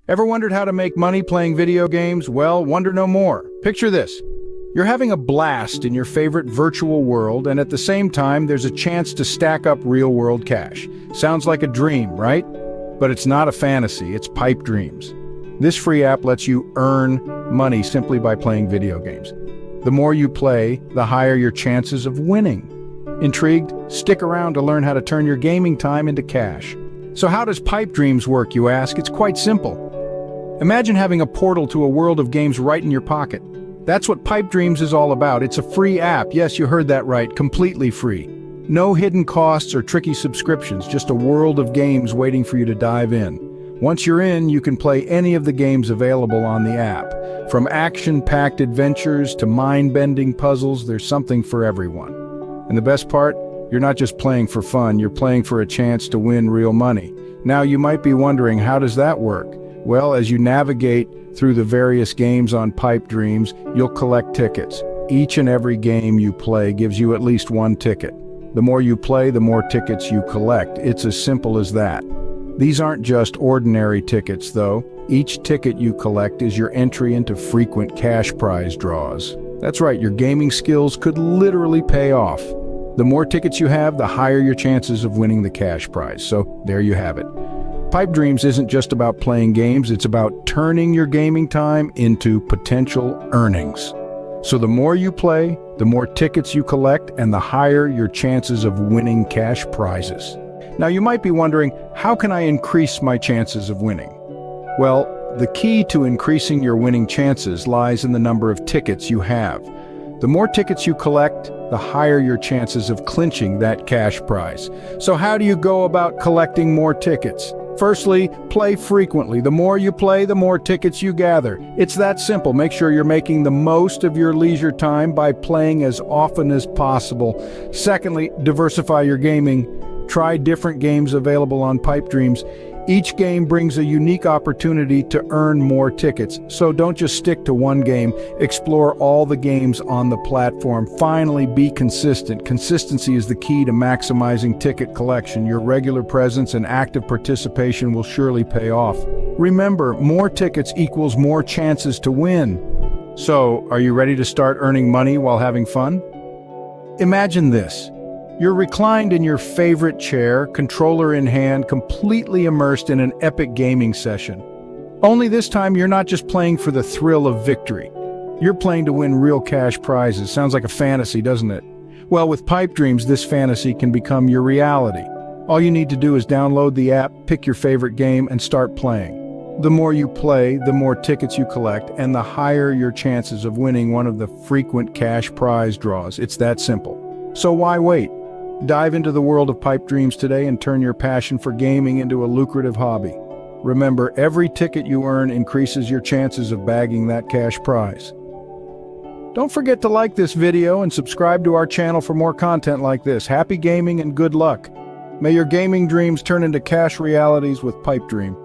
Ever wondered how to make money playing video games? Well, wonder no more. Picture this. You're having a blast in your favorite virtual world, and at the same time, there's a chance to stack up real-world cash. Sounds like a dream, right? But it's not a fantasy, it's Pipe Dreams. This free app lets you earn money simply by playing video games. The more you play, the higher your chances of winning. Intrigued? Stick around to learn how to turn your gaming time into cash. So how does Pipe Dreams work, you ask? It's quite simple. Imagine having a portal to a world of games right in your pocket. That's what Pipe Dreams is all about. It's a free app. Yes, you heard that right, completely free. No hidden costs or tricky subscriptions, just a world of games waiting for you to dive in. Once you're in, you can play any of the games available on the app. From action-packed adventures to mind-bending puzzles, there's something for everyone. And the best part? You're not just playing for fun, you're playing for a chance to win real money. Now, you might be wondering, how does that work? Well, as you navigate through the various games on Pipe Dreams, you'll collect tickets. Each and every game you play gives you at least one ticket. The more you play, the more tickets you collect. It's as simple as that. These aren't just ordinary tickets, though. Each ticket you collect is your entry into frequent cash prize draws. That's right, your gaming skills could literally pay off. The more tickets you have, the higher your chances of winning the cash prize. So there you have it. Pipe Dreams isn't just about playing games, it's about turning your gaming time into potential earnings. So the more you play, the more tickets you collect, and the higher your chances of winning cash prizes. Now you might be wondering, how can I increase my chances of winning? Well, the key to increasing your winning chances lies in the number of tickets you have. The more tickets you collect, the higher your chances of clinching that cash prize. So how do you go about collecting more tickets? Firstly, play frequently. The more you play, the more tickets you gather. It's that simple. Make sure you're making the most of your leisure time by playing as often as possible. Secondly, diversify your gaming. Try different games available on Pipe Dreams. Each game brings a unique opportunity to earn more tickets, so don't just stick to one game. Explore all the games on the platform. Finally, be consistent. Consistency is the key to maximizing ticket collection. Your regular presence and active participation will surely pay off. Remember, more tickets equals more chances to win. So, are you ready to start earning money while having fun? Imagine this. You're reclined in your favorite chair, controller in hand, completely immersed in an epic gaming session. Only this time, you're not just playing for the thrill of victory. You're playing to win real cash prizes. Sounds like a fantasy, doesn't it? Well, with Pipe Dreams, this fantasy can become your reality. All you need to do is download the app, pick your favorite game, and start playing. The more you play, the more tickets you collect, and the higher your chances of winning one of the frequent cash prize draws. It's that simple. So why wait? Dive into the world of Pipe Dreams today and turn your passion for gaming into a lucrative hobby. Remember, every ticket you earn increases your chances of bagging that cash prize. Don't forget to like this video and subscribe to our channel for more content like this. Happy gaming and good luck. May your gaming dreams turn into cash realities with Pipe Dream.